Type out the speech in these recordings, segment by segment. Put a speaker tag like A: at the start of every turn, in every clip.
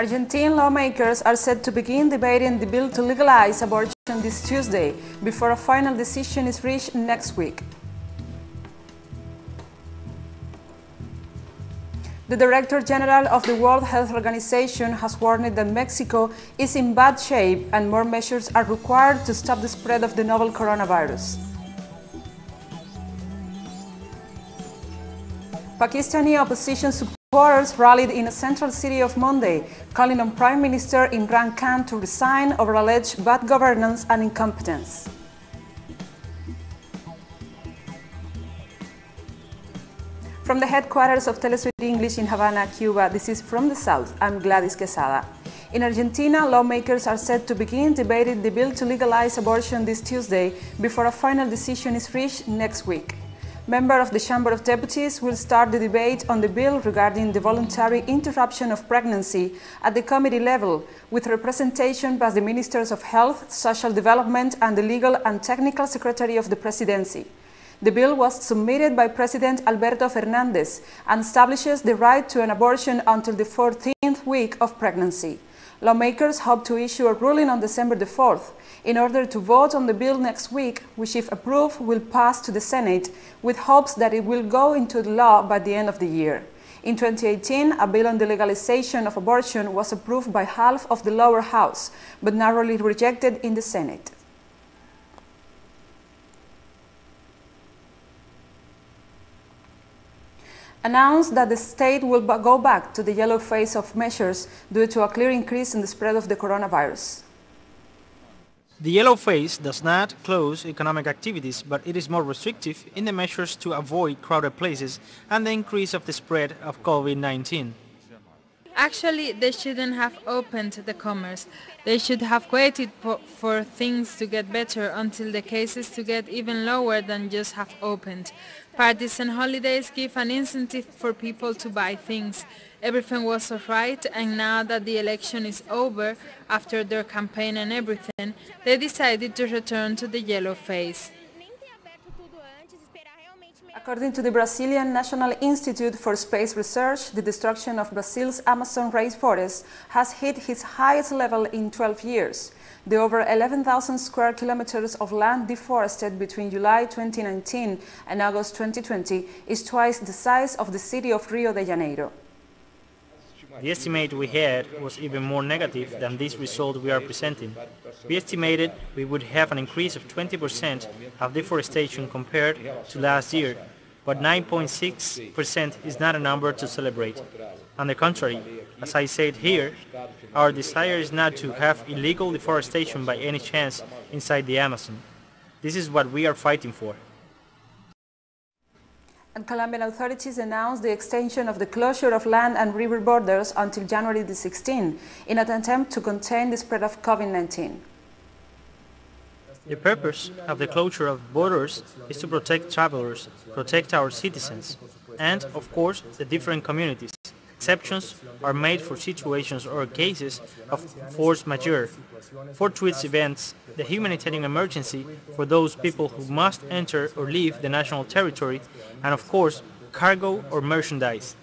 A: Argentine lawmakers are set to begin debating the bill to legalize abortion this Tuesday, before a final decision is reached next week. The Director General of the World Health Organization has warned that Mexico is in bad shape and more measures are required to stop the spread of the novel coronavirus. Pakistani opposition supporters rallied in a central city of Monday, calling on Prime Minister Imran Khan to resign over alleged bad governance and incompetence. From the headquarters of TeleSUR English in Havana, Cuba, this is From the South. I'm Gladys Quesada. In Argentina, lawmakers are set to begin debating the bill to legalize abortion this Tuesday, before a final decision is reached next week. Members of the Chamber of Deputies will start the debate on the bill regarding the voluntary interruption of pregnancy at the committee level, with representation by the Ministers of Health, Social Development and the Legal and Technical Secretary of the Presidency. The bill was submitted by President Alberto Fernandez and establishes the right to an abortion until the 14th week of pregnancy. Lawmakers hope to issue a ruling on December the 4th, in order to vote on the bill next week, which, if approved, will pass to the Senate, with hopes that it will go into law by the end of the year. In 2018, a bill on the legalization of abortion was approved by half of the lower house, but narrowly rejected in the Senate. Announced that the state will go back to the yellow phase of measures due to a clear increase in the spread of the coronavirus.
B: The yellow phase does not close economic activities, but it is more restrictive in the measures to avoid crowded places and the increase of the spread of COVID-19.
C: Actually, they shouldn't have opened the commerce. They should have waited for things to get better until the cases to get even lower than just have opened. Parties and holidays give an incentive for people to buy things. Everything was alright, and now that the election is over, after their campaign and everything, they decided to return to the yellow phase.
A: According to the Brazilian National Institute for Space Research, the destruction of Brazil's Amazon rainforest has hit its highest level in 12 years. The over 11,000 square kilometers of land deforested between July 2019 and August 2020 is twice the size of the city of Rio de Janeiro.
B: The estimate we had was even more negative than this result we are presenting. We estimated we would have an increase of 20% of deforestation compared to last year, but 9.6% is not a number to celebrate. On the contrary, as I said here, our desire is not to have illegal deforestation by any chance inside the Amazon. This is what we are fighting for.
A: And Colombian authorities announced the extension of the closure of land and river borders until January the 16th in an attempt to contain the spread of COVID-19.
B: The purpose of the closure of borders is to protect travelers, protect our citizens, and, of course, the different communities. Exceptions are made for situations or cases of force majeure, fortuitous events, the humanitarian emergency for those people who must enter or leave the national territory, and of course, cargo or merchandise.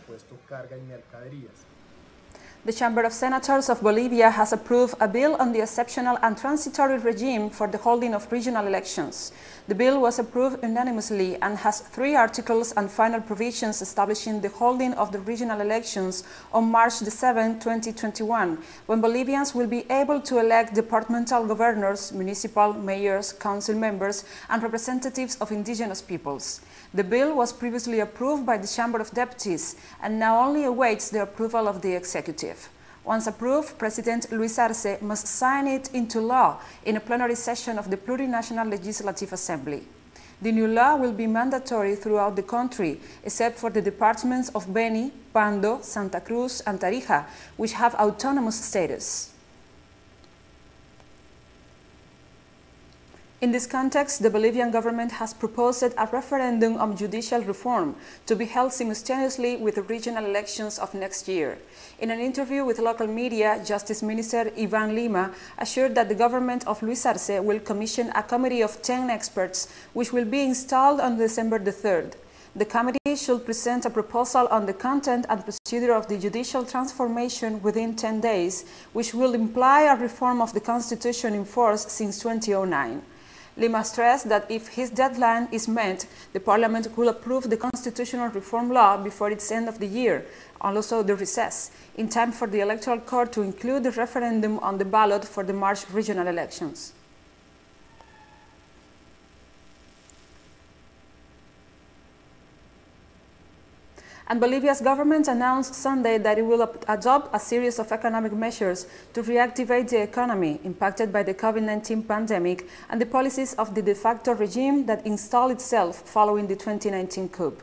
A: The Chamber of Senators of Bolivia has approved a bill on the exceptional and transitory regime for the holding of regional elections. The bill was approved unanimously and has 3 articles and final provisions establishing the holding of the regional elections on March 7, 2021, when Bolivians will be able to elect departmental governors, municipal mayors, council members, and representatives of indigenous peoples. The bill was previously approved by the Chamber of Deputies and now only awaits the approval of the executive. Once approved, President Luis Arce must sign it into law in a plenary session of the Plurinational Legislative Assembly. The new law will be mandatory throughout the country, except for the departments of Beni, Pando, Santa Cruz, and Tarija, which have autonomous status. In this context, the Bolivian government has proposed a referendum on judicial reform to be held simultaneously with the regional elections of next year. In an interview with local media, Justice Minister Ivan Lima assured that the government of Luis Arce will commission a committee of 10 experts, which will be installed on December the 3rd. The committee should present a proposal on the content and procedure of the judicial transformation within 10 days, which will imply a reform of the constitution in force since 2009. Lima stressed that if his deadline is met, the parliament will approve the constitutional reform law before its end of the year, and also the recess, in time for the electoral court to include the referendum on the ballot for the March regional elections. And Bolivia's government announced Sunday that it will adopt a series of economic measures to reactivate the economy impacted by the COVID-19 pandemic and the policies of the de facto regime that installed itself following the 2019 coup.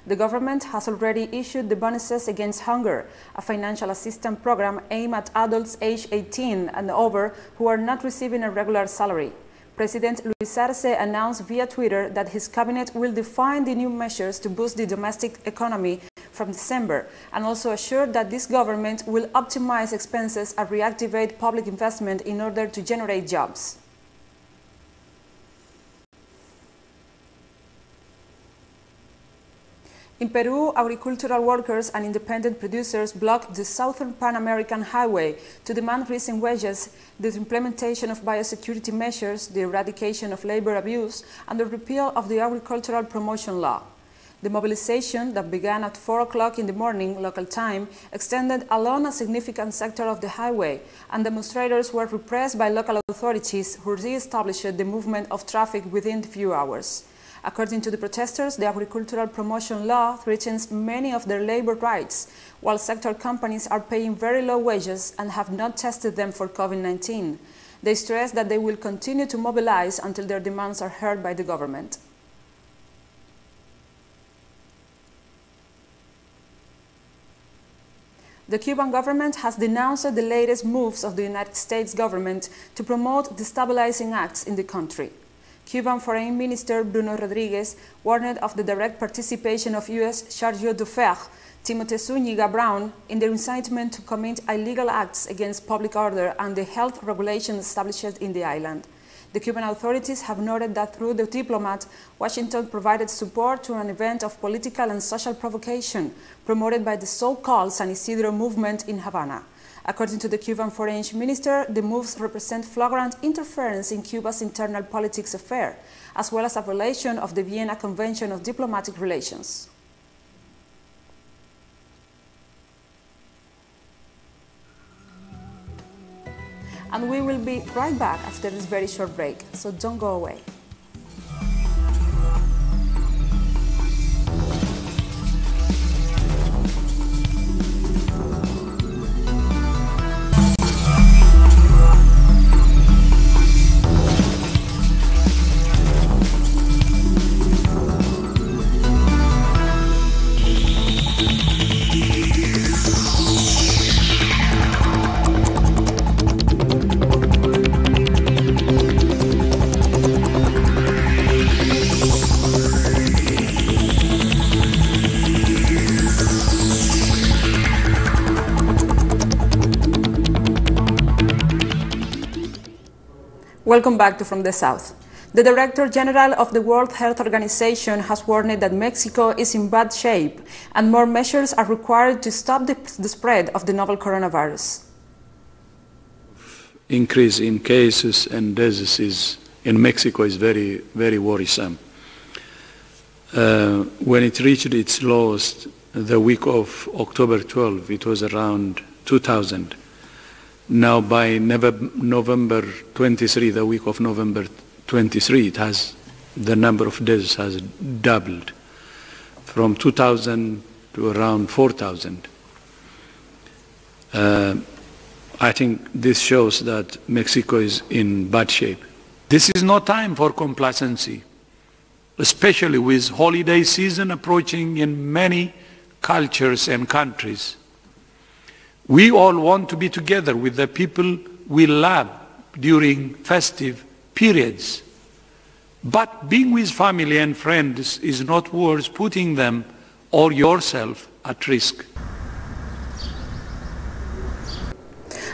A: The government has already issued the bonuses against hunger, a financial assistance program aimed at adults aged 18 and over who are not receiving a regular salary. President Luis Arce announced via Twitter that his cabinet will define the new measures to boost the domestic economy from December, and also assured that this government will optimize expenses and reactivate public investment in order to generate jobs. In Peru, agricultural workers and independent producers blocked the Southern Pan American Highway to demand rising wages, the implementation of biosecurity measures, the eradication of labor abuse, and the repeal of the agricultural promotion law. The mobilization, that began at 4 o'clock in the morning local time, extended along a significant sector of the highway, and demonstrators were repressed by local authorities who re-established the movement of traffic within a few hours. According to the protesters, the agricultural promotion law threatens many of their labor rights, while sector companies are paying very low wages and have not tested them for COVID-19. They stress that they will continue to mobilize until their demands are heard by the government. The Cuban government has denounced the latest moves of the United States government to promote destabilizing acts in the country. Cuban Foreign Minister Bruno Rodriguez warned of the direct participation of U.S. Chargé d'Affaires Timothy Zúñiga Brown in the incitement to commit illegal acts against public order and the health regulations established in the island. The Cuban authorities have noted that through the diplomat, Washington provided support to an event of political and social provocation promoted by the so-called San Isidro movement in Havana. According to the Cuban Foreign Minister, the moves represent flagrant interference in Cuba's internal politics affair, as well as a violation of the Vienna Convention of Diplomatic Relations. And we will be right back after this very short break, so don't go away. Welcome back to From the South. The Director General of the World Health Organization has warned that Mexico is in bad shape and more measures are required to stop the spread of the novel coronavirus.
D: Increase in cases and diseases in Mexico is very, very worrisome. When it reached its lowest the week of October 12, it was around 2,000. Now by November 23, the week of November 23, the number of deaths has doubled from 2,000 to around 4,000. I think this shows that Mexico is in bad shape. This is no time for complacency, especially with holiday season approaching in many cultures and countries. We all want to be together with the people we love during festive periods. But being with family and friends is not worth putting them or yourself at risk.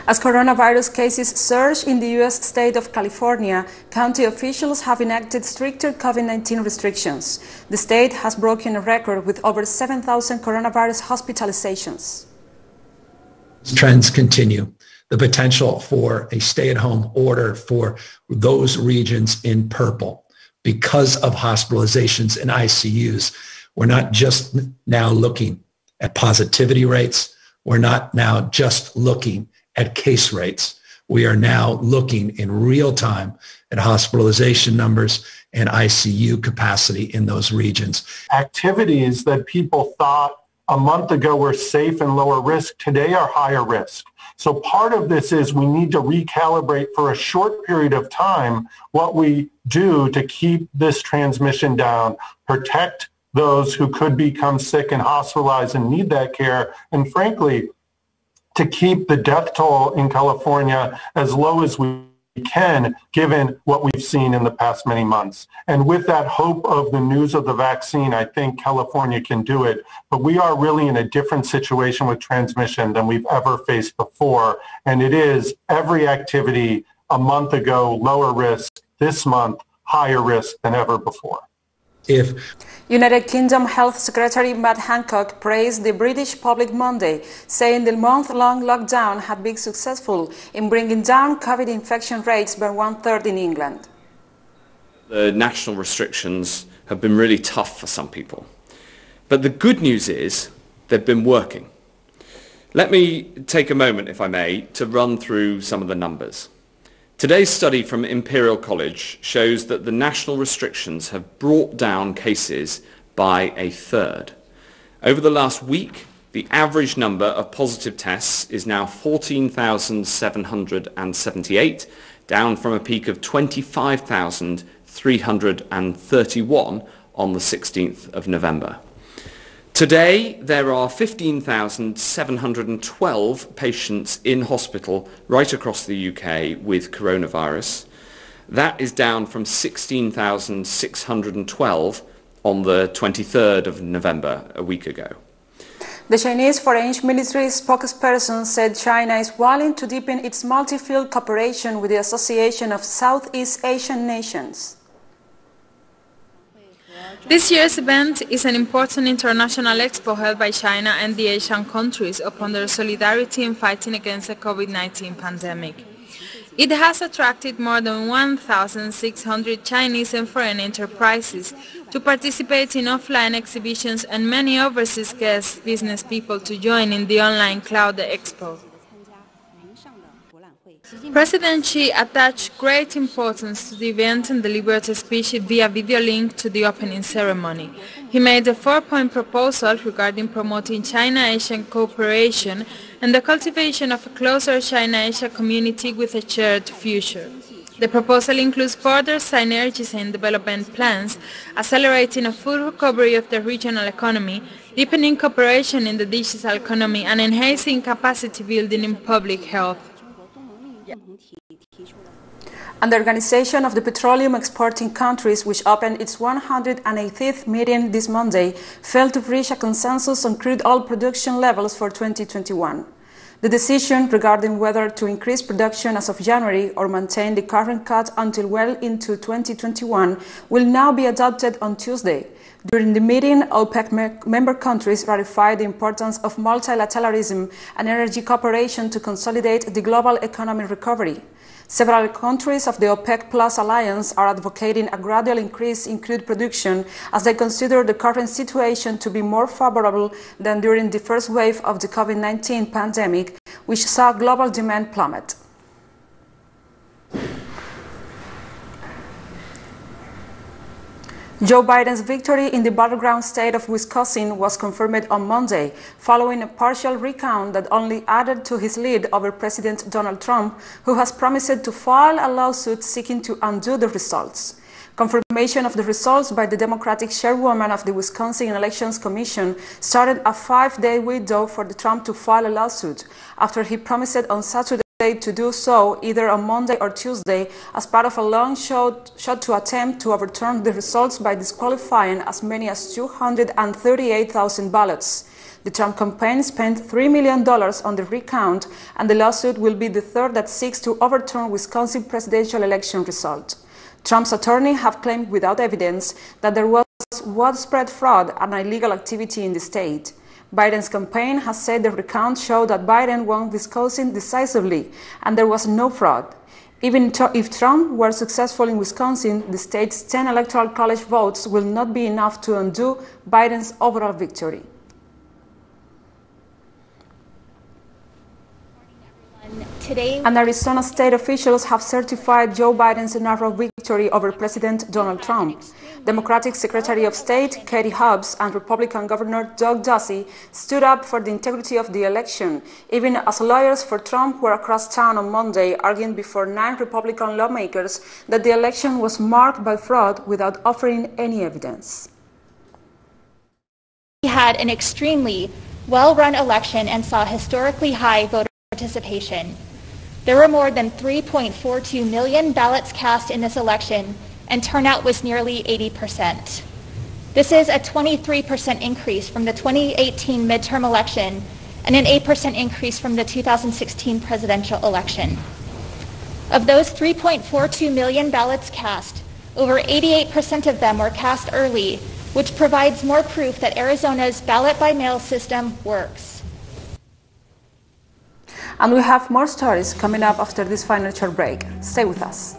A: As coronavirus cases surge in the U.S. state of California, county officials have enacted stricter COVID-19 restrictions. The state has broken a record with over 7,000 coronavirus hospitalizations.
E: Trends continue. The potential for a stay-at-home order for those regions in purple because of hospitalizations in ICUs. We're not just now looking at positivity rates. We're not now just looking at case rates. We are now looking in real time at hospitalization numbers and ICU capacity in those regions.
F: Activities that people thought a month ago were safe and lower risk today are higher risk. So part of this is we need to recalibrate for a short period of time what we do to keep this transmission down, protect those who could become sick and hospitalized and need that care, and frankly, to keep the death toll in California as low as we can, given what we've seen in the past many months. And with that hope of the news of the vaccine, I think California can do it. But we are really in a different situation with transmission than we've ever faced before. And it is every activity a month ago, lower risk, this month, higher risk than ever before.
A: United Kingdom Health Secretary Matt Hancock praised the British public Monday, saying the month-long lockdown had been successful in bringing down COVID infection rates by 1/3 in England.
G: The national restrictions have been really tough for some people. But the good news is they've been working. Let me take a moment, if I may, to run through some of the numbers. Today's study from Imperial College shows that the national restrictions have brought down cases by 1/3. Over the last week, the average number of positive tests is now 14,778, down from a peak of 25,331 on the 16th of November. Today, there are 15,712 patients in hospital right across the UK with coronavirus. That is down from 16,612 on the 23rd of November, a week ago.
A: The Chinese Foreign Ministry spokesperson said China is willing to deepen its multi-field cooperation with the Association of Southeast Asian Nations.
C: This year's event is an important international expo held by China and the Asian countries upon their solidarity in fighting against the COVID-19 pandemic. It has attracted more than 1,600 Chinese and foreign enterprises to participate in offline exhibitions and many overseas guest business people to join in the online Cloud Expo. President Xi attached great importance to the event and delivered a speech via video link to the opening ceremony. He made a 4-point proposal regarding promoting China-Asian cooperation and the cultivation of a closer China-Asia community with a shared future. The proposal includes further synergies and development plans, accelerating a full recovery of the regional economy, deepening cooperation in the digital economy, and enhancing capacity building in public health.
A: And the Organization of the Petroleum Exporting Countries, which opened its 180th meeting this Monday, failed to reach a consensus on crude oil production levels for 2021. The decision regarding whether to increase production as of January or maintain the current cut until well into 2021 will now be adopted on Tuesday. During the meeting, OPEC member countries ratified the importance of multilateralism and energy cooperation to consolidate the global economic recovery. Several countries of the OPEC Plus alliance are advocating a gradual increase in crude production as they consider the current situation to be more favorable than during the first wave of the COVID-19 pandemic, which saw global demand plummet. Joe Biden's victory in the battleground state of Wisconsin was confirmed on Monday, following a partial recount that only added to his lead over President Donald Trump, who has promised to file a lawsuit seeking to undo the results. Confirmation of the results by the Democratic chairwoman of the Wisconsin Elections Commission started a 5-day window for Trump to file a lawsuit, after he promised on Saturday to do so either on Monday or Tuesday as part of a long shot to attempt to overturn the results by disqualifying as many as 238,000 ballots. The Trump campaign spent $3 million on the recount, and the lawsuit will be the third that seeks to overturn Wisconsin presidential election result. Trump's attorneys have claimed without evidence that there was widespread fraud and illegal activity in the state. Biden's campaign has said the recount showed that Biden won Wisconsin decisively and there was no fraud. Even if Trump were successful in Wisconsin, the state's 10 electoral college votes will not be enough to undo Biden's overall victory. And Arizona state officials have certified Joe Biden's narrow victory over President Donald Trump. Democratic Secretary of State Katie Hobbs and Republican Governor Doug Ducey stood up for the integrity of the election, even as lawyers for Trump were across town on Monday arguing before 9 Republican lawmakers that the election was marked by fraud without offering any evidence.
H: We had an extremely well-run election and saw historically high voter participation. There were more than 3.42 million ballots cast in this election, and turnout was nearly 80%. This is a 23% increase from the 2018 midterm election and an 8% increase from the 2016 presidential election. Of those 3.42 million ballots cast, over 88% of them were cast early, which provides more proof that Arizona's ballot-by-mail system works.
A: And we have more stories coming up after this final short break. Stay with us.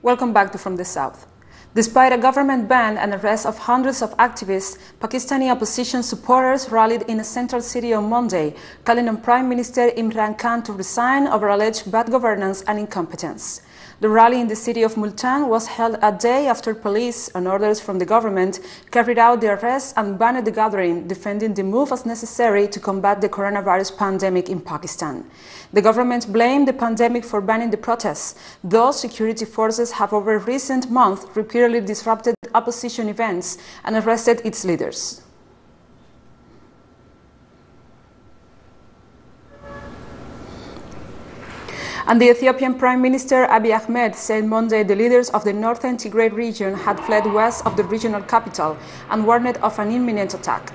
A: Welcome back to From the South. Despite a government ban and arrest of hundreds of activists, Pakistani opposition supporters rallied in a central city on Monday, calling on Prime Minister Imran Khan to resign over alleged bad governance and incompetence. The rally in the city of Multan was held a day after police, on orders from the government, carried out the arrest and banned the gathering, defending the move as necessary to combat the coronavirus pandemic in Pakistan. The government blamed the pandemic for banning the protests, though security forces have over recent months repeatedly disrupted opposition events and arrested its leaders. And the Ethiopian Prime Minister Abiy Ahmed said Monday the leaders of the northern Tigray region had fled west of the regional capital and warned of an imminent attack.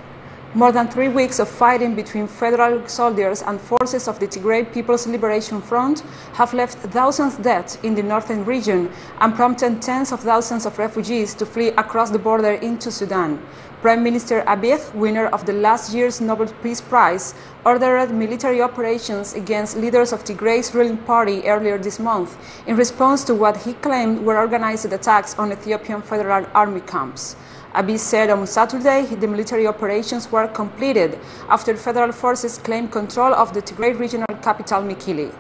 A: More than 3 weeks of fighting between federal soldiers and forces of the Tigray People's Liberation Front have left thousands dead in the northern region and prompted tens of thousands of refugees to flee across the border into Sudan. Prime Minister Abiy, winner of the last year's Nobel Peace Prize, ordered military operations against leaders of Tigray's ruling party earlier this month in response to what he claimed were organized attacks on Ethiopian Federal Army camps. Abiy said on Saturday the military operations were completed after federal forces claimed control of the Tigray regional capital Mekelle.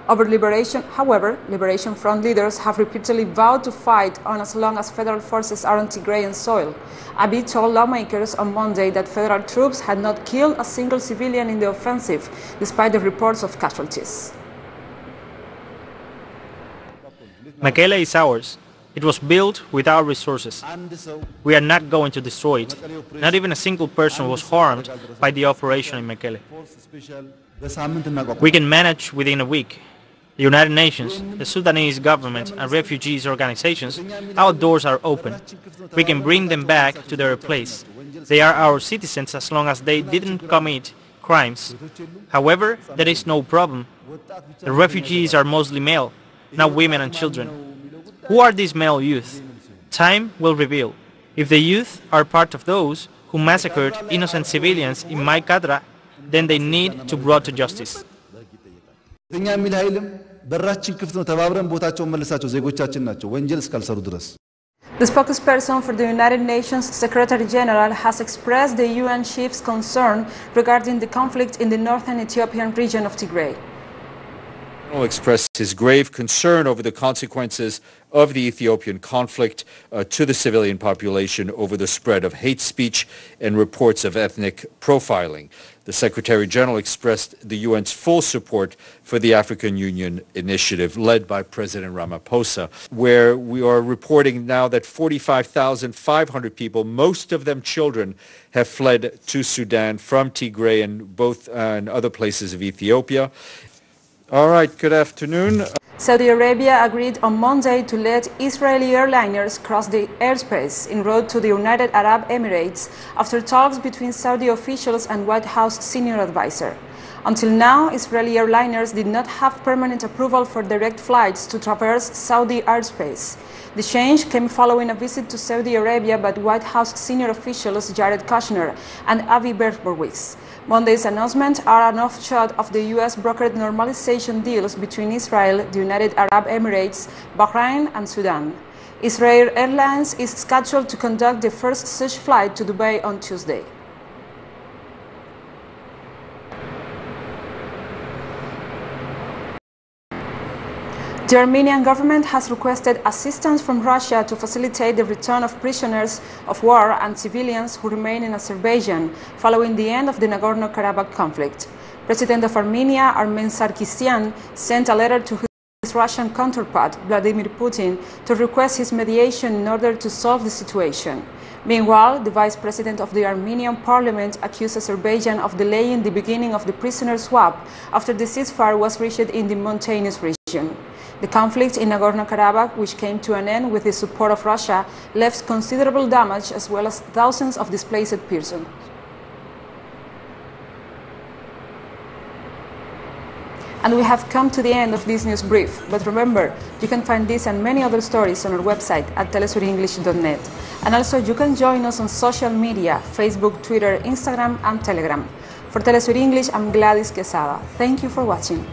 A: Over liberation, however, Liberation Front leaders have repeatedly vowed to fight on as long as federal forces are on Tigrayan soil. Abiy told lawmakers on Monday that federal troops had not killed a single civilian in the offensive, despite the reports of casualties.
B: Mekelle is ours. It was built with our resources. We are not going to destroy it. Not even a single person was harmed by the operation in Mekelle. We can manage within a week. The United Nations, the Sudanese government and refugees organizations, our doors are open. We can bring them back to their place. They are our citizens as long as they didn't commit crimes. However, there is no problem. The refugees are mostly male, not women and children. Who are these male youth? Time will reveal. If the youth are part of those who massacred innocent civilians in Mai Kadra, then they need to be brought to justice.
A: The spokesperson for the United Nations Secretary General has expressed the UN chief's concern regarding the conflict in the northern Ethiopian region of Tigray.
I: Expressed his grave concern over the consequences of the Ethiopian conflict to the civilian population over the spread of hate speech and reports of ethnic profiling. The Secretary General expressed the UN's full support for the African Union initiative led by President Ramaphosa, where we are reporting now that 45,500 people, most of them children, have fled to Sudan from Tigray and other places of Ethiopia. All right, good afternoon.
A: Saudi Arabia agreed on Monday to let Israeli airliners cross the airspace en route to the United Arab Emirates after talks between Saudi officials and White House senior advisor. Until now, Israeli airliners did not have permanent approval for direct flights to traverse Saudi airspace. The change came following a visit to Saudi Arabia by White House senior officials Jared Kushner and Avi Berkowitz. Monday's announcements are an offshoot of the U.S. brokered normalization deals between Israel, the United Arab Emirates, Bahrain, and Sudan. Israel Airlines is scheduled to conduct the first such flight to Dubai on Tuesday. The Armenian government has requested assistance from Russia to facilitate the return of prisoners of war and civilians who remain in Azerbaijan following the end of the Nagorno-Karabakh conflict. President of Armenia, Armen Sarkisyan, sent a letter to his Russian counterpart, Vladimir Putin, to request his mediation in order to solve the situation. Meanwhile, the vice president of the Armenian parliament accused Azerbaijan of delaying the beginning of the prisoner swap after the ceasefire was reached in the mountainous region. The conflict in Nagorno-Karabakh, which came to an end with the support of Russia, left considerable damage as well as thousands of displaced persons. And we have come to the end of this news brief, but remember, you can find this and many other stories on our website at telesurenglish.net. And also you can join us on social media, Facebook, Twitter, Instagram and Telegram. For TeleSUR English, I'm Gladys Quesada. Thank you for watching.